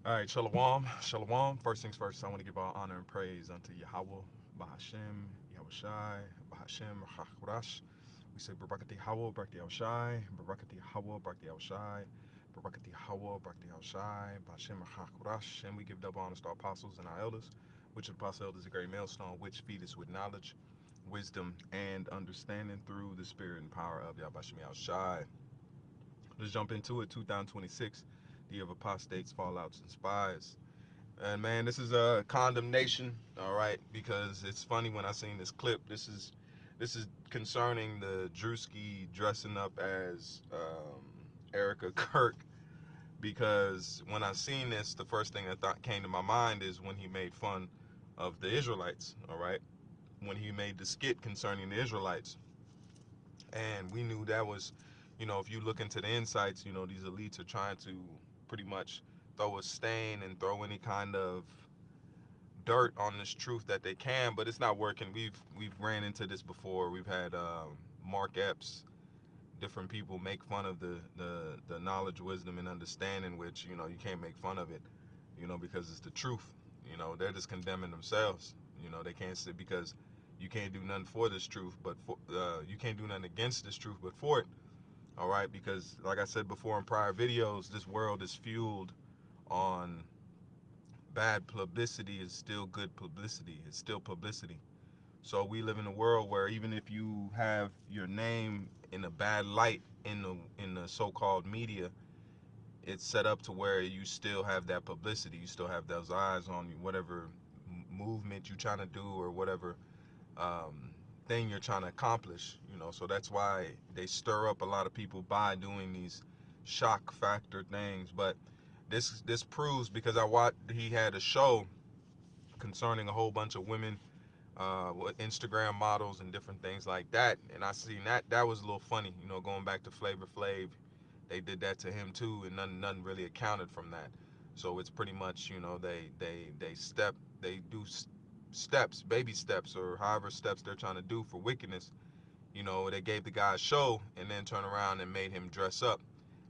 All right, shalom, shalom. First things first, I want to give all honor and praise unto Yahweh, Bahashem, Yahushai, Bahashem, Chakurash. We say Barakati Hawa, Barakati Yahushai, Barakati Hawa, Barakati Yahushai, Barakati Hawa, Barakati Yahushai, Bahashem, Chakurash. And we give double honors to our apostles and our elders, which apostle elders a great millstone, which feed us with knowledge, wisdom, and understanding through the spirit and power of Yahweh Yahushai. Let's jump into it. 2026, the year of apostates, fallouts, and spies. And man, this is a condemnation, all right? Because it's funny when I seen this clip. This is concerning the Druski dressing up as Erica Kirk. Because when I seen this, the first thing that thought came to my mind is when he made fun of the Israelites, all right? When he made the skit concerning the Israelites, and we knew that was, if you look into the insights, these elites are trying to pretty much throw a stain and throw any kind of dirt on this truth that they can, but it's not working. We've ran into this before. We've had Mark Epps, different people make fun of the knowledge, wisdom, and understanding, which you can't make fun of it, because it's the truth. They're just condemning themselves. They can't say because you can't do nothing for this truth, but you can't do nothing against this truth, but for it. All right, because like I said before in prior videos, this world is fueled on bad publicity is still good publicity. It's still publicity. So we live in a world where even if you have your name in a bad light in the so-called media, it's set up to where you still have that publicity. You still have those eyes on you, whatever movement you're trying to do or whatever thing you're trying to accomplish. So that's why they stir up a lot of people by doing these shock factor things. But this proves because I watched he had a show concerning a whole bunch of women, Instagram models and different things like that. And I seen that was a little funny, going back to Flavor Flav, they did that to him too, and nothing really accounted from that. So it's pretty much, they do steps, baby steps, or however steps they're trying to do for wickedness. They gave the guy a show and then turned around and made him dress up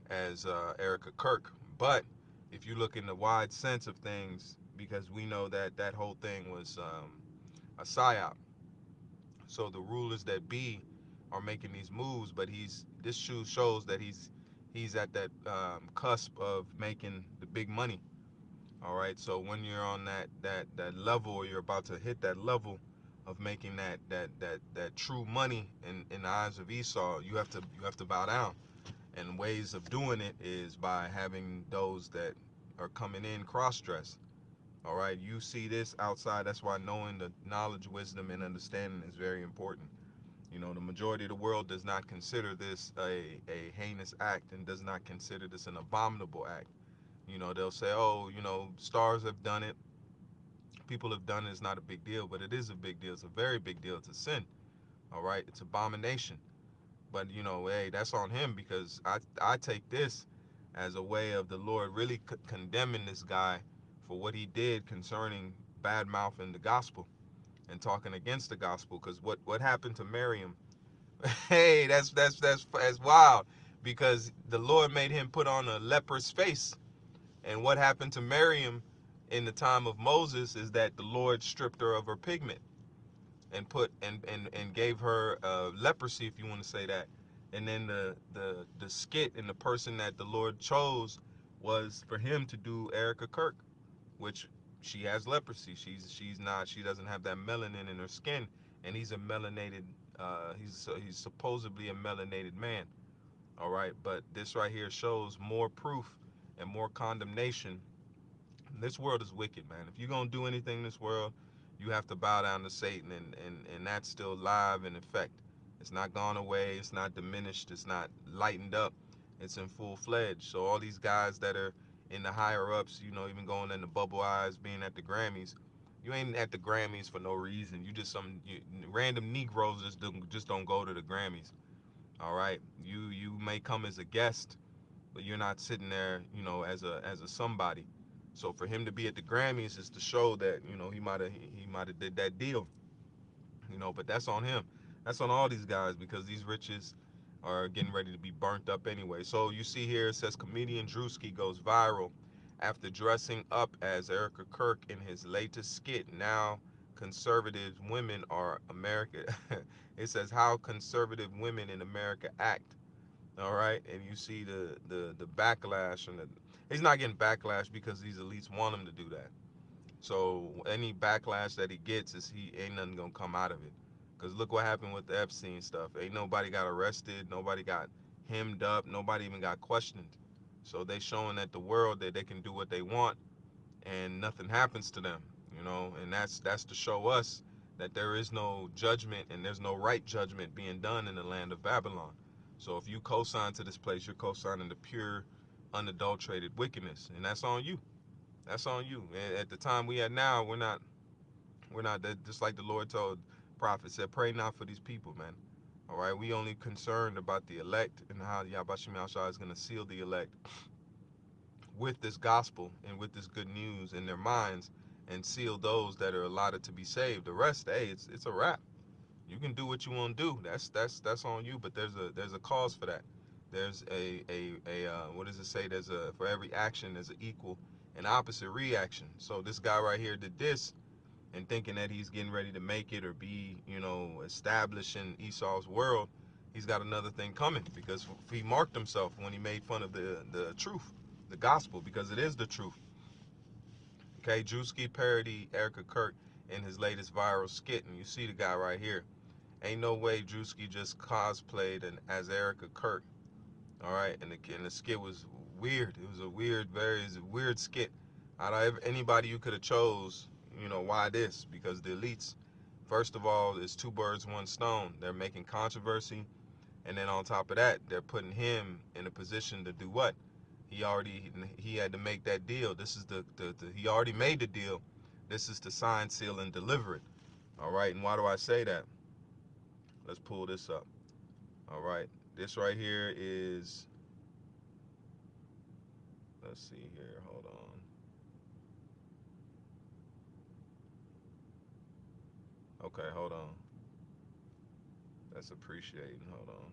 as Erica Kirk. But if you look in the wide sense of things, because we know that that whole thing was a psyop. So the rulers that be are making these moves, but this shoe shows that he's at that cusp of making the big money. All right. So when you're on that level, or you're about to hit that level of making that true money in the eyes of Esau, you have to bow down. And ways of doing it is by having those that are coming in cross-dressed. All right, you see this outside. That's why knowing the knowledge, wisdom, and understanding is very important. The majority of the world does not consider this a heinous act and does not consider this an abominable act. They'll say, oh, stars have done it, people have done it, it's not a big deal, but it is a big deal. It's a very big deal. It's a sin. All right, it's abomination. But hey, that's on him because I take this as a way of the Lord really condemning this guy for what he did concerning bad mouthing the gospel and talking against the gospel. Because what happened to Miriam? Hey, that's wild. Because the Lord made him put on a leper's face, and what happened to Miriam in the time of Moses is that the Lord stripped her of her pigment and put and gave her leprosy, if you want to say that. And then the skit and the person that the Lord chose was for him to do Erica Kirk, which she has leprosy. She doesn't have that melanin in her skin, and he's a melanated he's supposedly a melanated man. All right, but this right here shows more proof and more condemnation. This world is wicked, man. If you're gonna do anything in this world, you have to bow down to Satan, and that's still live in effect. It's not gone away, it's not diminished, it's not lightened up, it's in full fledged. So all these guys that are in the higher ups, even going in the bubble eyes, being at the Grammys, you ain't at the Grammys for no reason. You just random Negroes just don't go to the Grammys. All right, you may come as a guest, but you're not sitting there, as a somebody. So for him to be at the Grammys is to show that he might have did that deal, But that's on him. That's on all these guys because these riches are getting ready to be burnt up anyway. So you see here it says comedian Druski goes viral After dressing up as Erica Kirk in his latest skit, now conservative women are America. It says how conservative women in America act. All right, and you see the backlash, and he's not getting backlash because these elites want him to do that. So any backlash that he gets is he ain't nothing gonna come out of it. Cause look what happened with the Epstein stuff. Ain't nobody got arrested, nobody got hemmed up, nobody even got questioned. So they showing that the world that they can do what they want and nothing happens to them, you know, and that's to show us that there is no judgment and there's no right judgment being done in the land of Babylon. So if you co-sign to this place, you're co-signing the pure, unadulterated wickedness, and that's on you. That's on you. And at the time we at now, we're not that, just like the Lord told prophet said, pray not for these people, man. All right, we only concerned about the elect and how Yahbashim Yahshua is going to seal the elect with this gospel and with this good news in their minds and seal those that are allotted to be saved. The rest, hey, it's a wrap. You can do what you want to do. That's on you. But there's a cause for that. There's a what does it say? There's a for every action there's an equal and opposite reaction. So this guy right here did this and thinking that he's getting ready to make it or be, established in Esau's world. He's got another thing coming because he marked himself when he made fun of the truth, the gospel, because it is the truth. Okay, Druski parodied Erica Kirk in his latest viral skit, and you see the guy right here. Ain't no way Druski just cosplayed as Erica Kirk. All right, and the skit was weird. It was a weird skit. Out of anybody you could have chose, why this? Because the elites, first of all, is two birds, one stone. They're making controversy, and then on top of that, they're putting him in a position to do what? He had to make that deal. This is the he already made the deal. This is to sign, seal, and deliver it. All right, and why do I say that? Let's pull this up. All right, this right here is. Let's see here. Hold on. Okay, hold on. That's appreciating. Hold on.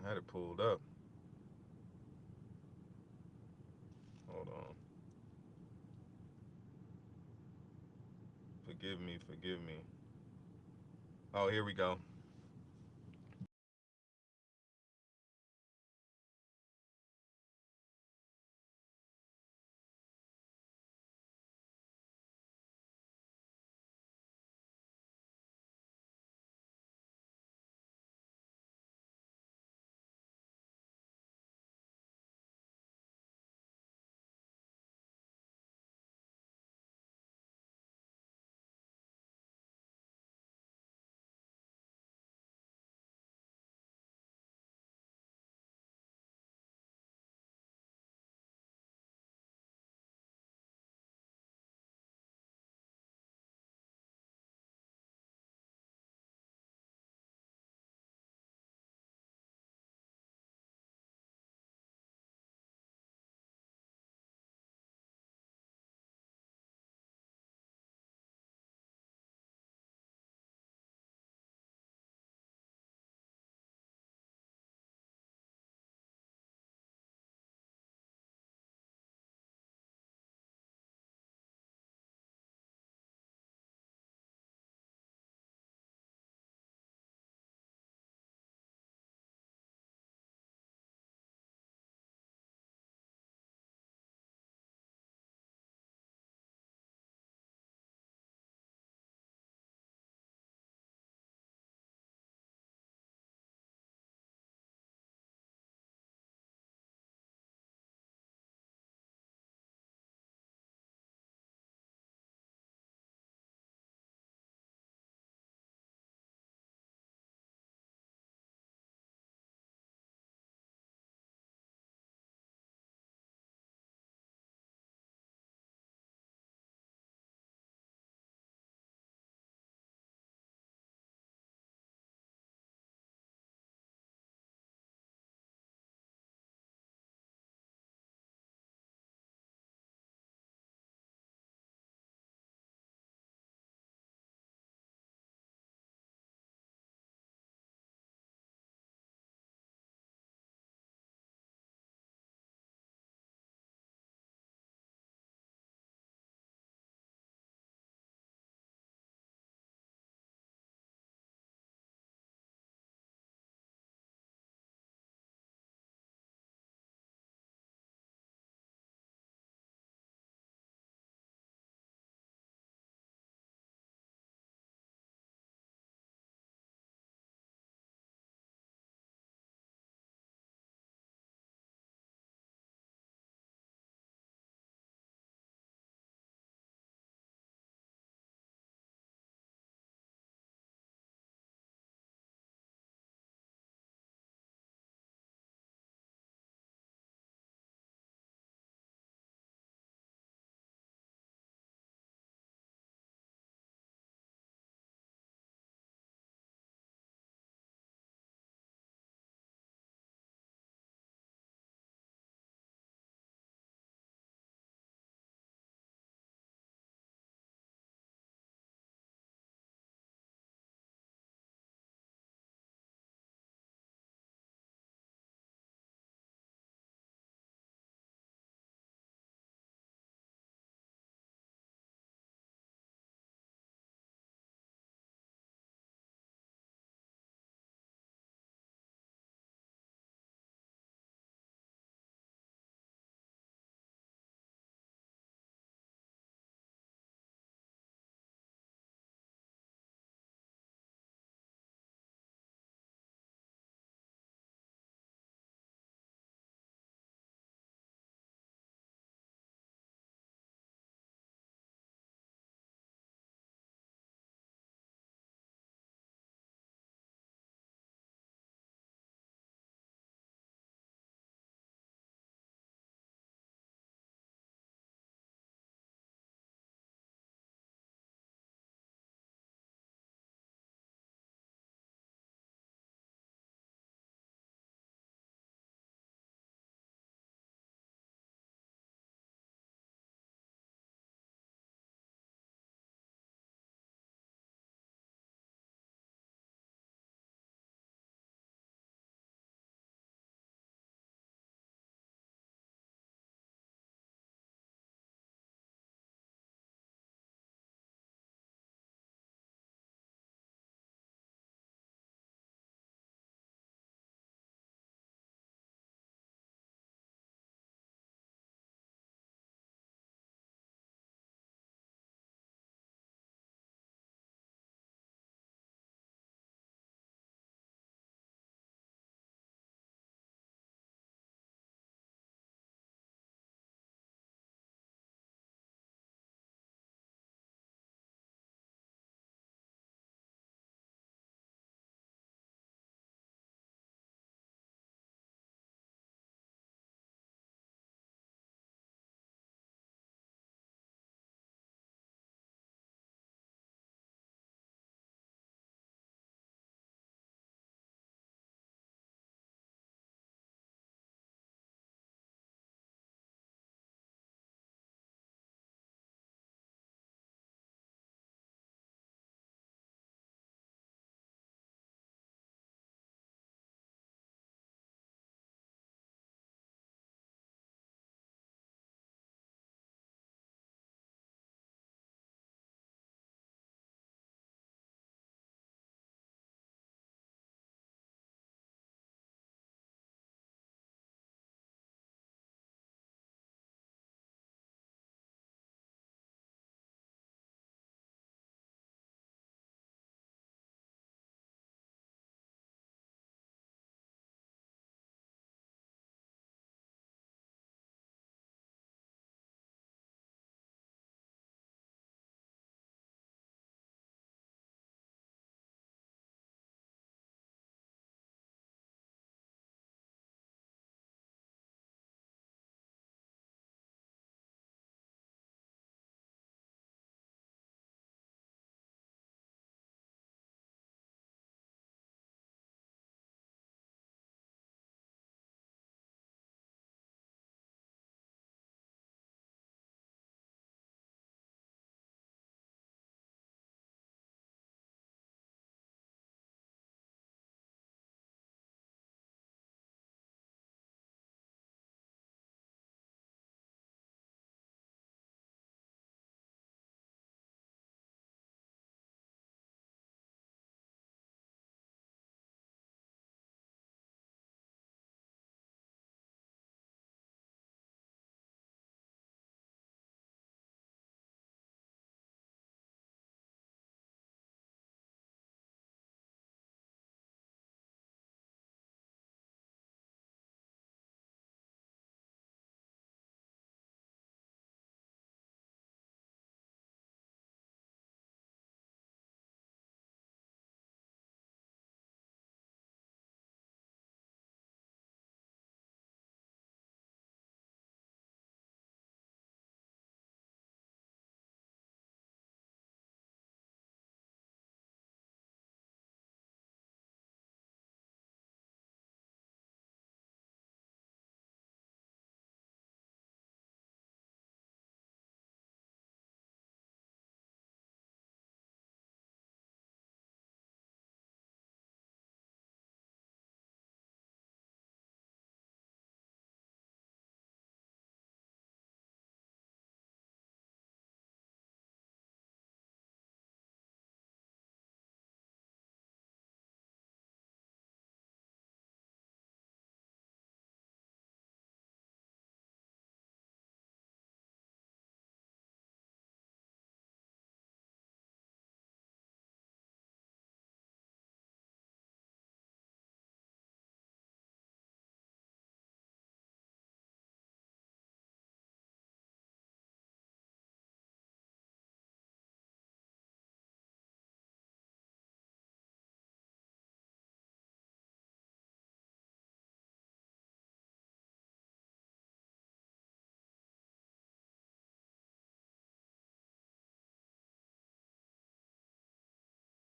I had it pulled up. Hold on. Forgive me. Forgive me. Oh, here we go.